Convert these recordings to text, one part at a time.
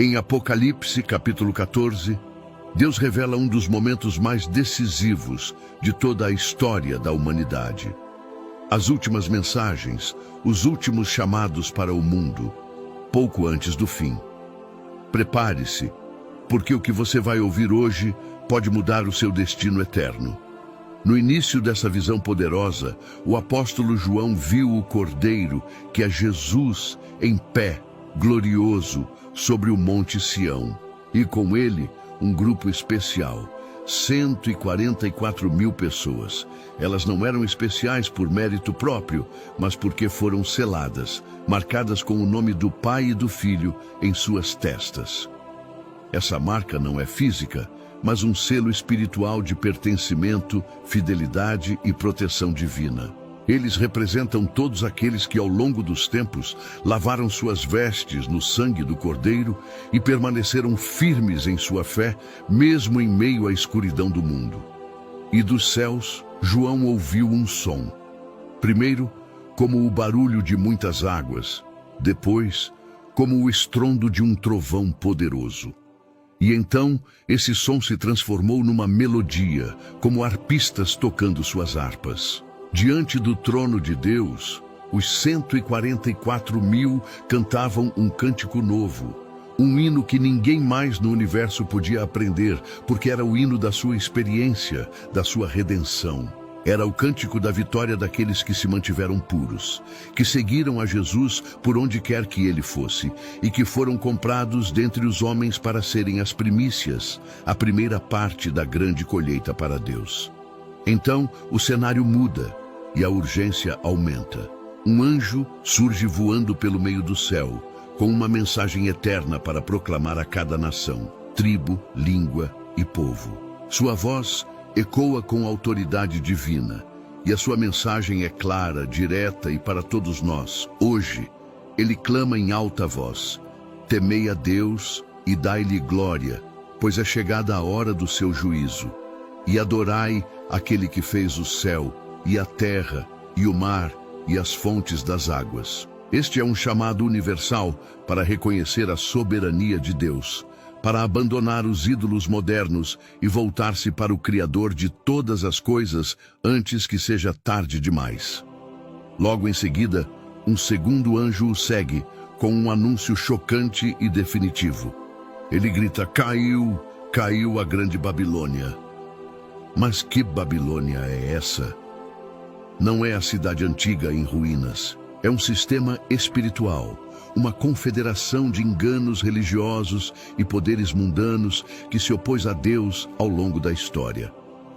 Em Apocalipse, capítulo 14, Deus revela um dos momentos mais decisivos de toda a história da humanidade. As últimas mensagens, os últimos chamados para o mundo, pouco antes do fim. Prepare-se, porque o que você vai ouvir hoje pode mudar o seu destino eterno. No início dessa visão poderosa, o apóstolo João viu o Cordeiro, que é Jesus, em pé, glorioso, sobre o Monte Sião, e com ele um grupo especial, 144.000 pessoas. Elas não eram especiais por mérito próprio, mas porque foram seladas, marcadas com o nome do Pai e do Filho em suas testas. Essa marca não é física, mas um selo espiritual de pertencimento, fidelidade e proteção divina. Eles representam todos aqueles que ao longo dos tempos lavaram suas vestes no sangue do Cordeiro e permaneceram firmes em sua fé, mesmo em meio à escuridão do mundo. E dos céus, João ouviu um som. Primeiro, como o barulho de muitas águas. Depois, como o estrondo de um trovão poderoso. E então, esse som se transformou numa melodia, como arpistas tocando suas harpas. Diante do trono de Deus, os 144.000 cantavam um cântico novo, um hino que ninguém mais no universo podia aprender, porque era o hino da sua experiência, da sua redenção. Era o cântico da vitória daqueles que se mantiveram puros, que seguiram a Jesus por onde quer que ele fosse, e que foram comprados dentre os homens para serem as primícias, a primeira parte da grande colheita para Deus. Então, o cenário muda e a urgência aumenta. Um anjo surge voando pelo meio do céu, com uma mensagem eterna para proclamar a cada nação, tribo, língua e povo. Sua voz ecoa com autoridade divina, e a sua mensagem é clara, direta e para todos nós. Hoje, ele clama em alta voz: temei a Deus e dai-lhe glória, pois é chegada a hora do seu juízo. E adorai aquele que fez o céu, e a terra, e o mar, e as fontes das águas. Este é um chamado universal para reconhecer a soberania de Deus, para abandonar os ídolos modernos e voltar-se para o Criador de todas as coisas antes que seja tarde demais. Logo em seguida, um segundo anjo o segue, com um anúncio chocante e definitivo. Ele grita: caiu, caiu a grande Babilônia. Mas que Babilônia é essa? Não é a cidade antiga em ruínas. É um sistema espiritual, uma confederação de enganos religiosos e poderes mundanos que se opôs a Deus ao longo da história.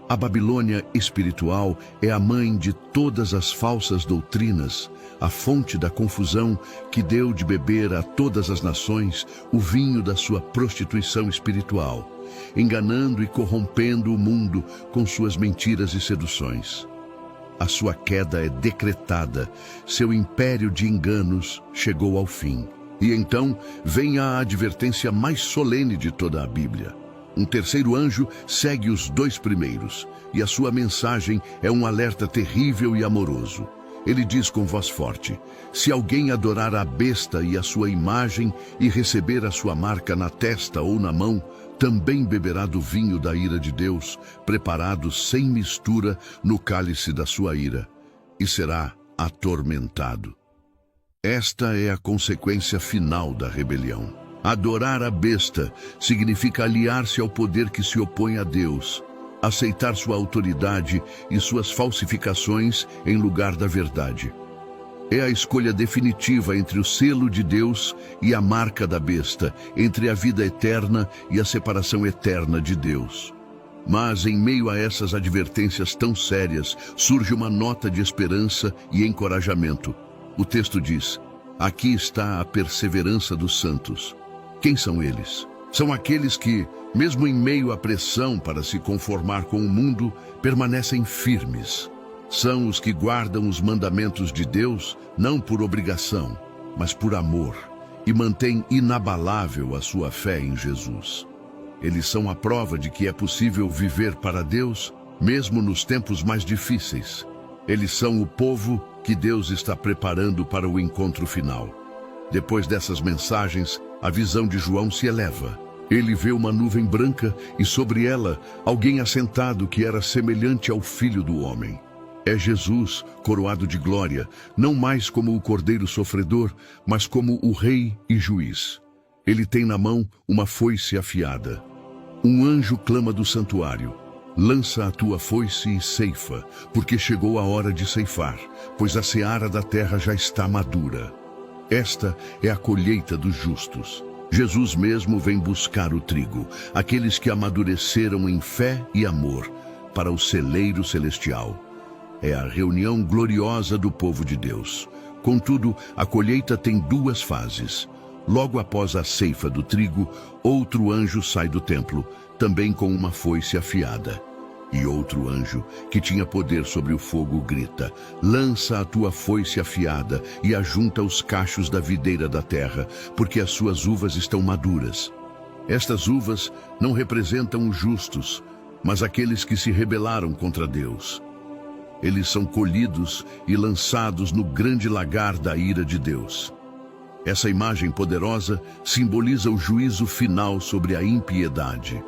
A Babilônia espiritual é a mãe de todas as falsas doutrinas, a fonte da confusão que deu de beber a todas as nações o vinho da sua prostituição espiritual, enganando e corrompendo o mundo com suas mentiras e seduções. A sua queda é decretada, seu império de enganos chegou ao fim. E então vem a advertência mais solene de toda a Bíblia. Um terceiro anjo segue os dois primeiros, e a sua mensagem é um alerta terrível e amoroso. Ele diz com voz forte: se alguém adorar a besta e a sua imagem e receber a sua marca na testa ou na mão, também beberá do vinho da ira de Deus, preparado sem mistura no cálice da sua ira, e será atormentado. Esta é a consequência final da rebelião. Adorar a besta significa aliar-se ao poder que se opõe a Deus, aceitar sua autoridade e suas falsificações em lugar da verdade. É a escolha definitiva entre o selo de Deus e a marca da besta, entre a vida eterna e a separação eterna de Deus. Mas, em meio a essas advertências tão sérias, surge uma nota de esperança e encorajamento. O texto diz: aqui está a perseverança dos santos. Quem são eles? São aqueles que, mesmo em meio à pressão para se conformar com o mundo, permanecem firmes. São os que guardam os mandamentos de Deus, não por obrigação, mas por amor, e mantêm inabalável a sua fé em Jesus. Eles são a prova de que é possível viver para Deus, mesmo nos tempos mais difíceis. Eles são o povo que Deus está preparando para o encontro final. Depois dessas mensagens, A visão de João se eleva. Ele vê uma nuvem branca e sobre ela alguém assentado que era semelhante ao Filho do Homem. É Jesus, coroado de glória, não mais como o Cordeiro sofredor, mas como o Rei e Juiz. Ele tem na mão uma foice afiada. Um anjo clama do santuário: lança a tua foice e ceifa, porque chegou a hora de ceifar, pois a seara da terra já está madura. Esta é a colheita dos justos. Jesus mesmo vem buscar o trigo, aqueles que amadureceram em fé e amor, para o celeiro celestial. É a reunião gloriosa do povo de Deus. Contudo, a colheita tem duas fases. Logo após a ceifa do trigo, outro anjo sai do templo, também com uma foice afiada. E outro anjo, que tinha poder sobre o fogo, grita: lança a tua foice afiada e ajunta os cachos da videira da terra, porque as suas uvas estão maduras. Estas uvas não representam os justos, mas aqueles que se rebelaram contra Deus. Eles são colhidos e lançados no grande lagar da ira de Deus. Essa imagem poderosa simboliza o juízo final sobre a impiedade.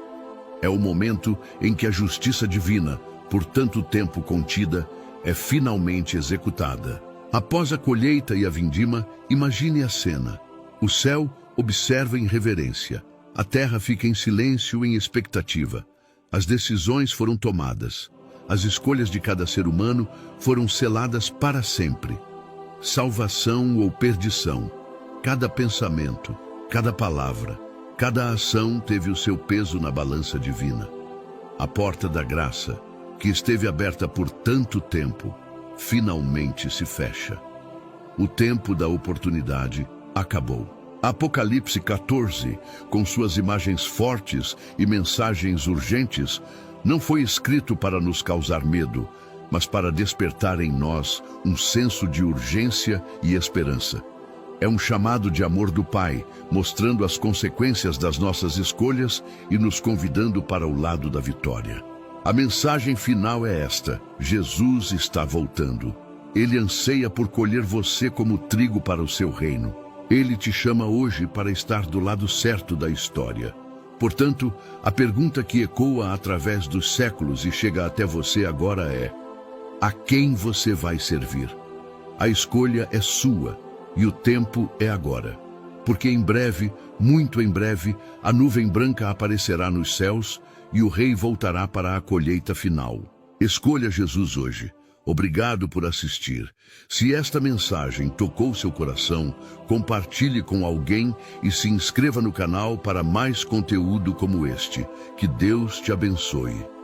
É o momento em que a justiça divina, por tanto tempo contida, é finalmente executada. Após a colheita e a vindima, imagine a cena. O céu observa em reverência. A terra fica em silêncio, em expectativa. As decisões foram tomadas. As escolhas de cada ser humano foram seladas para sempre. Salvação ou perdição. Cada pensamento, cada palavra, cada ação teve o seu peso na balança divina. A porta da graça, que esteve aberta por tanto tempo, finalmente se fecha. O tempo da oportunidade acabou. Apocalipse 14, com suas imagens fortes e mensagens urgentes, não foi escrito para nos causar medo, mas para despertar em nós um senso de urgência e esperança. É um chamado de amor do Pai, mostrando as consequências das nossas escolhas e nos convidando para o lado da vitória. A mensagem final é esta: Jesus está voltando. Ele anseia por colher você como trigo para o seu reino. Ele te chama hoje para estar do lado certo da história. Portanto, a pergunta que ecoa através dos séculos e chega até você agora é: a quem você vai servir? A escolha é sua. E o tempo é agora, porque em breve, muito em breve, a nuvem branca aparecerá nos céus e o Rei voltará para a colheita final. Escolha Jesus hoje. Obrigado por assistir. Se esta mensagem tocou seu coração, compartilhe com alguém e se inscreva no canal para mais conteúdo como este. Que Deus te abençoe.